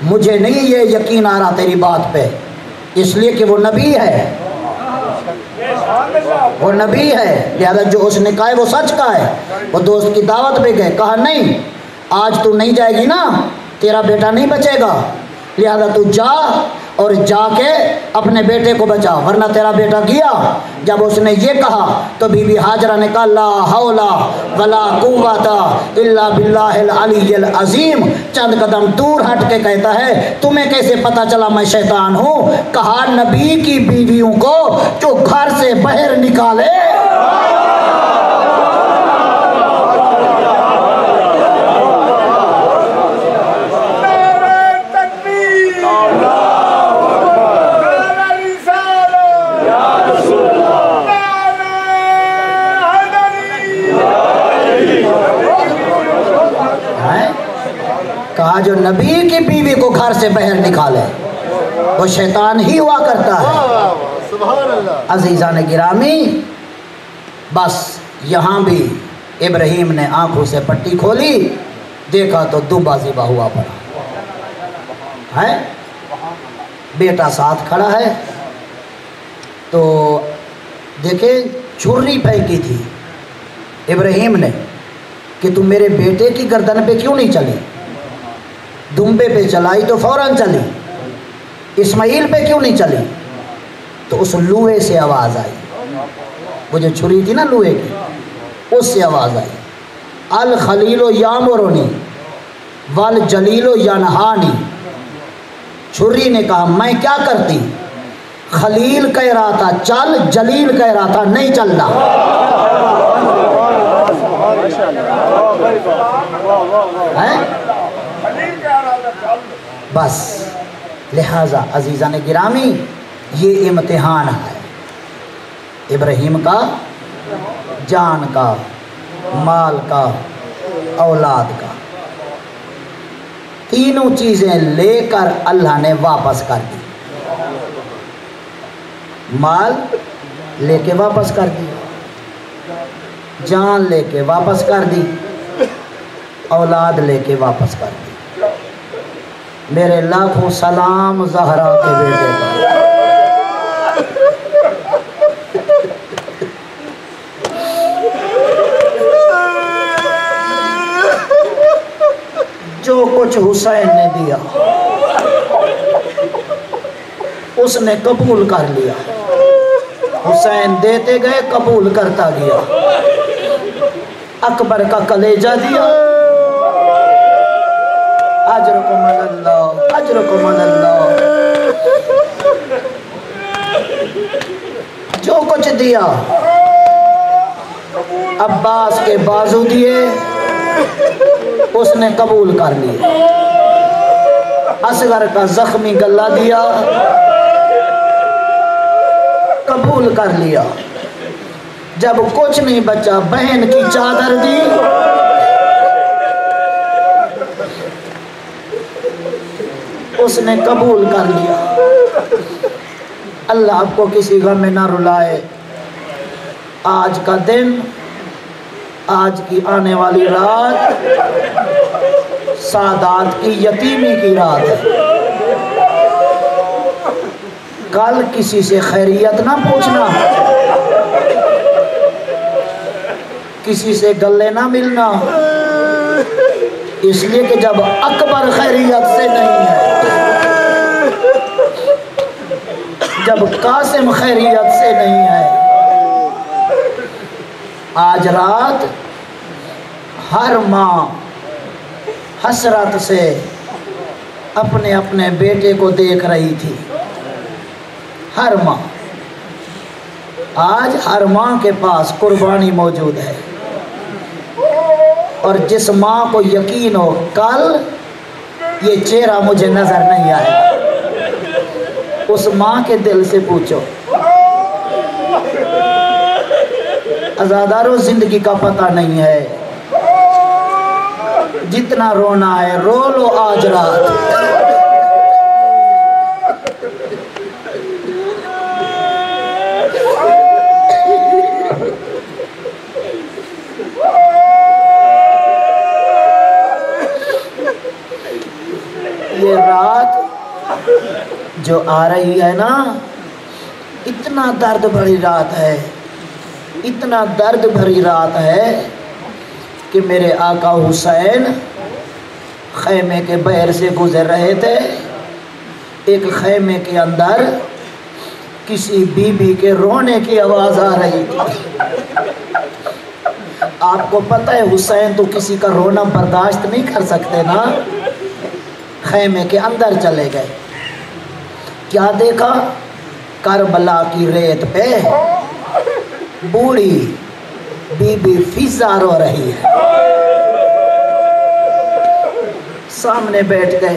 مجھے نہیں یہ یقین آ رہا تیری بات پہ، اس لیے کہ وہ نبی ہے، وہ نبی ہے، لہذا جو اس نے کہا ہے وہ سچ کا ہے۔ وہ دوست کی دعوت پہ گئے، کہا نہیں آج تو نہیں جائے گی نا، تیرا بیٹا نہیں بچے گا، لہذا تو جا اور جا کے اپنے بیٹے کو بچا ورنہ تیرا بیٹا گیا۔ جب اس نے یہ کہا تو بی بی ہاجرہ نے کہا لا حول ولا قوت الا باللہ العلی العظیم۔ چند قدم دور ہٹ کے کہتا ہے تمہیں کیسے پتہ چلا میں شیطان ہوں؟ کہا نبی کی بیویوں کو جو گھر سے باہر نکالے کہا جو نبی کی بیوی کو گھر سے باہر نکالے وہ شیطان ہی ہوا کرتا ہے۔ عزیزان گرامی بس یہاں بھی ابراہیم نے آنکھوں سے پٹی کھولی، دیکھا تو دوبا ذبح ہوا پڑا ہے، بیٹا ساتھ کھڑا ہے۔ تو دیکھیں چھری پھینکی تھی ابراہیم نے کہ تم میرے بیٹے کی گردن پہ کیوں نہیں چلی؟ دمبے پہ چلائی تو فوراً چلی، اسماعیل پہ کیوں نہیں چلی؟ تو اس لوہے سے آواز آئی، وہ جو چھری تھی نا لوہے کی، اس سے آواز آئی الخلیل یامرنی والجلیل ینہانی۔ چھری نے کہا میں کیا کرتی؟ خلیل کہہ رہا تھا چل، جلیل کہہ رہا تھا نہیں چلنا۔ بس لہذا عزیزان گرامی یہ امتحان ہے ابراہیم کا، جان کا، مال کا، اولاد کا، تینوں چیزیں لے کر اللہ نے واپس کر دی۔ مال لے کے واپس کر دی، جان لے کے واپس کر دی، اولاد لے کے واپس کر دی۔ میرے لاکھوں سلام زہرا کے بیٹے کا۔ جو کچھ حسین نے دیا اس نے قبول کر لیا، حسین دیتے گئے قبول کرتا گیا۔ اکبر کا کلیجہ دیا، اجرکم اللہ اجرکم اللہ، جو کچھ دیا۔ عباس کے بازو دیے، اس نے قبول کر لیا۔ اصغر کا زخمی گلہ دیا، قبول کر لیا۔ جب کچھ نہیں بچا بہن کی چادر دی، اس نے قبول کر لیا۔ اللہ آپ کو کسی غم میں نہ رلائے۔ آج کا دن، آج کی آنے والی رات سعادات کی یتیمی کی رات ہے۔ کل کسی سے خیریت نہ پوچھنا، کسی سے گلے نہ ملنا، اس لیے کہ جب اکبر خیریت سے نہیں ہے، جب قاسم خیریت سے نہیں ہے۔ آج رات ہر ماں حسرت سے اپنے اپنے بیٹے کو دیکھ رہی تھی، ہر ماں۔ آج ہر ماں کے پاس قربانی موجود ہے، اور جس ماں کو یقین ہو کل یہ چہرہ مجھے نظر نہیں آئے گا، اس ماں کے دل سے پوچھو۔ عزادارو، زندگی کا پتہ نہیں ہے، جتنا رونا ہے رو لو آج رات۔ یہ رات جو آ رہی ہے نا، اتنا درد بھری رات ہے، اتنا درد بھری رات ہے کہ میرے آقا حسین خیمے کے بہر سے گزر رہے تھے۔ ایک خیمے کے اندر کسی بی بی کے رونے کی آواز آ رہی تھی۔ آپ کو پتہ ہے حسین تو کسی کا رونا برداشت نہیں کر سکتے نا۔ خیمے کے اندر چلے گئے، کیا دیکھا؟ کربلا کی ریت پہ بوڑھی بی بی فضا رو رہی ہے۔ سامنے بیٹھ گئے،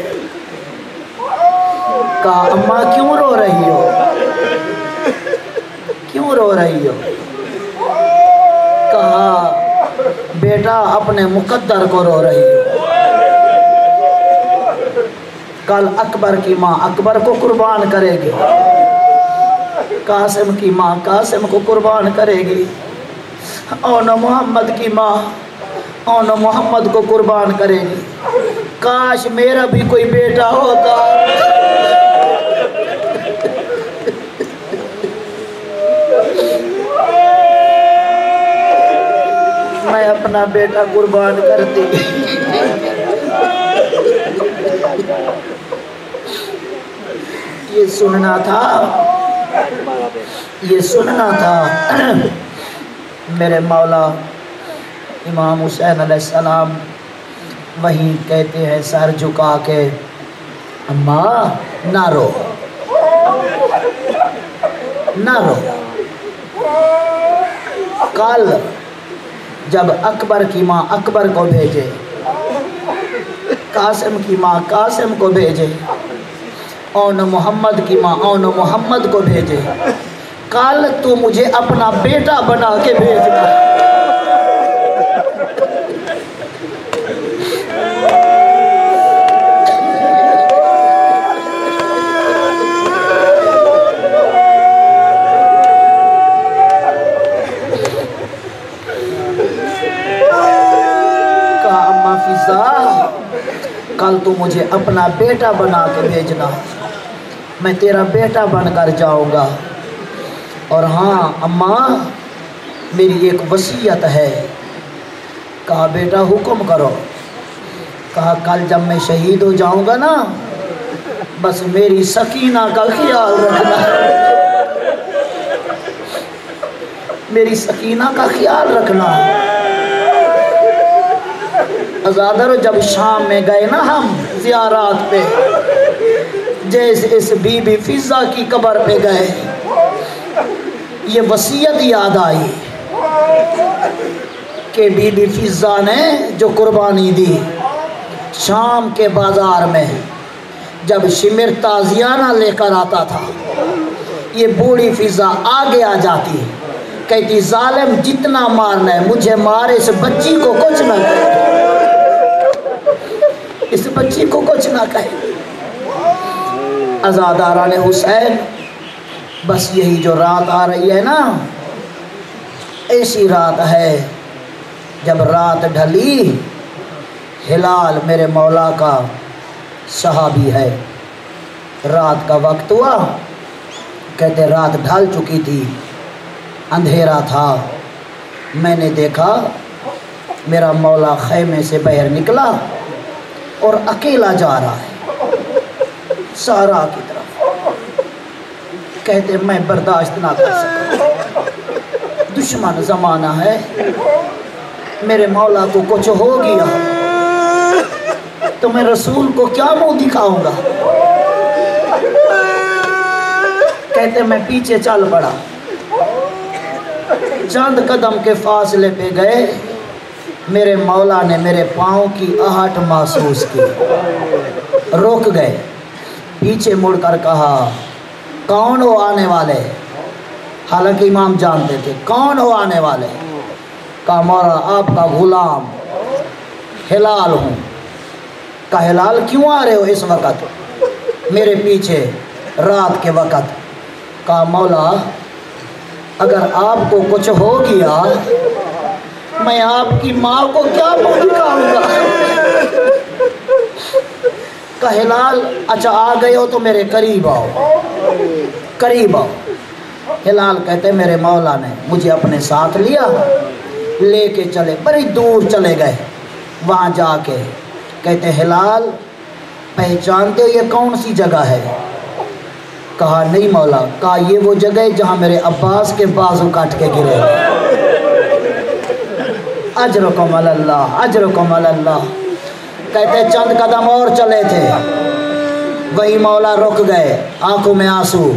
کہا اماں کیوں رو رہی ہو؟ کیوں رو رہی ہو؟ کہا بیٹا اپنے مقدر کو رو رہی ہو۔ کل اکبر کی ماں اکبر کو قربان کرے گی، قاسم کی ماں قاسم کو قربان کرے گی، اون محمد کی ماں اون محمد کو قربان کرے گی۔ کاش میرا بھی کوئی بیٹا ہوتا، میں اپنا بیٹا قربان کرتی۔ یہ سننا تھا، یہ سننا تھا۔ میرے مولا امام حسین علیہ السلام وہیں کہتے ہیں سر جھکا کے، اماں نہ رو، نہ رو۔ کل جب اکبر کی ماں اکبر کو بھیجے، قاسم کی ماں قاسم کو بھیجے، اون محمد کی ماں اون محمد کو بھیجے، کل تو مجھے اپنا بیٹا بنا کے بھیجنا۔ کہا اماں فضا کل تو مجھے اپنا بیٹا بنا کے بھیجنا، میں تیرا بیٹا بن کر جاؤں گا۔ اور ہاں اماں میری ایک وصیت ہے۔ کہا بیٹا حکم کرو۔ کہا کل جب میں شہید ہو جاؤں گا نا، بس میری سکینہ کا خیال رکھنا، میری سکینہ کا خیال رکھنا۔ عزادر جب شام میں گئے نا ہم زیارات پہ، جیسے اس بی بی فضا کی قبر پہ گئے، یہ وصیت یاد آئی کہ بی بی فضا نے جو قربانی دی شام کے بازار میں، جب شمر تازیانہ لے کر آتا تھا، یہ بوڑھی فضا آگے آ جاتی، کہتی ظالم جتنا مارنا ہے مجھے مار، اس بچی کو کچھ نہ کہے، اس بچی کو کچھ نہ کہے۔ عزاداران حسین، بس یہی جو رات آ رہی ہے نا، ایسی رات ہے جب رات ڈھلی، ہلال میرے مولا کا صحابی ہے، رات کا وقت ہوا، کہتے رات ڈھل چکی تھی، اندھیرا تھا، میں نے دیکھا میرا مولا خیمے سے باہر نکلا اور اکیلا جا رہا ہے صحرا کی طرف، کہتے میں برداشت نہ کر سکا، دشمن زمانہ ہے، میرے مولا کو کچھ ہو گیا تو میں رسول کو کیا منہ دکھاؤں گا، کہتے میں پیچھے چل پڑا، چند قدم کے فاصلے پہ گئے، میرے مولا نے میرے پاؤں کی آہٹ محسوس کی، رک گئے، پیچھے مڑ کر کہا کون ہو آنے والے، حالانکہ امام جانتے تھے کون ہو آنے والے، کہا مولا آپ کا غلام ہلال ہوں، کہا ہلال کیوں آ رہے ہو اس وقت میرے پیچھے رات کے وقت، کہا مولا اگر آپ کو کچھ ہو گیا میں آپ کی ماں کو کیا منہ دکھاؤں گا، کہا ہلال اچھا آ گئے ہو تو میرے قریب آؤ، قریب آؤ، ہلال کہتے میرے مولا نے مجھے اپنے ساتھ لیا، لے کے چلے، بڑی دور چلے گئے، وہاں جا کے کہتے ہلال پہچانتے ہو یہ کون سی جگہ ہے، کہا نہیں مولا، کہا یہ وہ جگہ ہے جہاں میرے عباس کے بازو کاٹ کے گرے، اجرکم علی اللہ، اجرکم علی اللہ، کہتے چند قدم اور چلے تھے، وہی مولا رک گئے، آنکھوں میں آنسو،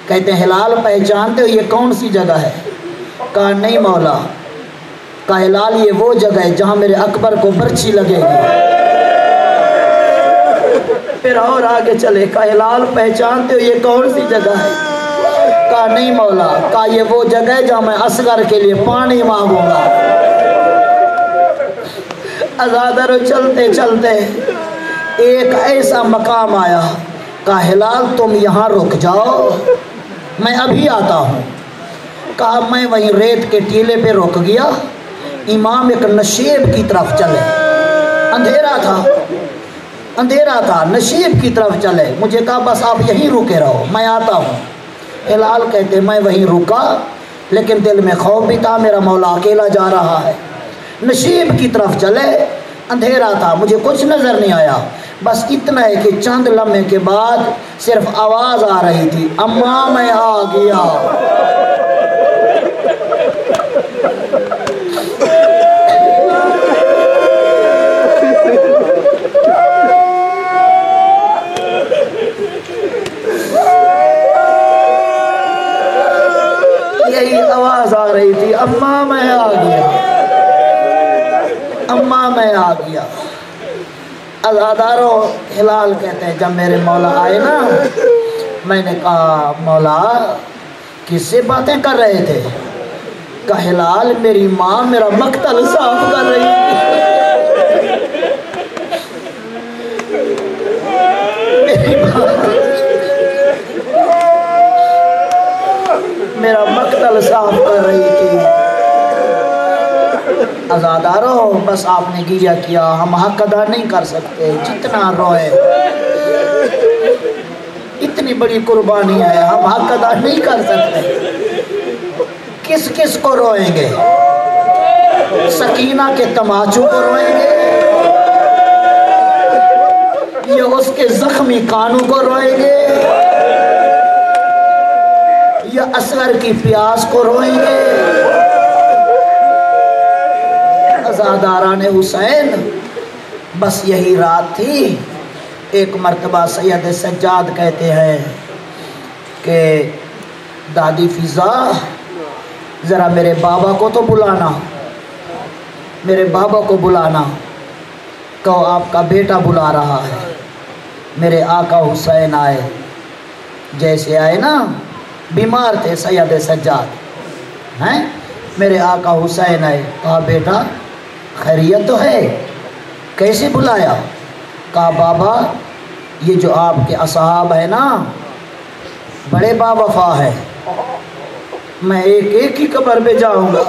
کہتے ہلال پہچانتے ہو یہ کون سی جگہ ہے، کہا نہیں مولا، کہا ہلال یہ وہ جگہ ہے جہاں میرے اکبر کو برچھی لگے گی، پھر اور آگے چلے، کہا ہلال پہچانتے ہو یہ کون سی جگہ ہے، کہا نہیں مولا، کہا یہ وہ جگہ ہے جہاں میں اصغر کے لیے پانی مانگوں گا، عزادارو چلتے چلتے ایک ایسا مقام آیا، کہا ہلال تم یہاں رک جاؤ میں ابھی آتا ہوں، کہا میں وہیں ریت کے ٹیلے پہ رک گیا، امام ایک نشیب کی طرف چلے، اندھیرا تھا، اندھیرا تھا، نشیب کی طرف چلے، مجھے کہا بس آپ یہیں رکے رہو میں آتا ہوں، ہلال کہتے میں وہیں رکا، لیکن دل میں خوف بھی تھا میرا مولا اکیلا جا رہا ہے، نشیب کی طرف چلے، اندھیرا تھا، مجھے کچھ نظر نہیں آیا، بس اتنا ہے کہ چند لمحے کے بعد صرف آواز آ رہی تھی اماں میں آ گیا، یہی آواز آ رہی تھی اماں میں آ گیا، اماں میں آ گیا، عزادارو ہلال کہتے ہیں جب میرے مولا آئے نا، میں نے کہا مولا کس سے باتیں کر رہے تھے، کہا ہلال میری ماں میرا مقتل صاف کر رہی تھی، میری ماں میرا مقتل صاف کر رہی تھی، عزادارو بس آپ نے گیہ کیا، ہم حق ادا نہیں کر سکتے، جتنا روئے اتنی بڑی قربانی ہے، ہم حق ادا نہیں کر سکتے، کس کس کو روئیں گے، سکینہ کے تماچوں کو روئیں گے یا اس کے زخمی کانوں کو روئیں گے یا اصغر کی پیاس کو روئیں گے، عزاداران حسین بس یہی رات تھی، ایک مرتبہ سید سجاد کہتے ہیں کہ دادی فضا ذرا میرے بابا کو تو بلانا، میرے بابا کو بلانا، کہو آپ کا بیٹا بلا رہا ہے، میرے آقا حسین آئے، جیسے آئے نا بیمار تھے سید سجاد ہیں، میرے آقا حسین آئے، کہا بیٹا خیریت تو ہے، کیسے بلایا، کہا بابا یہ جو آپ کے اصحاب ہے نا بڑے با وفا ہے، میں ایک ایک ہی قبر پہ جاؤں گا۔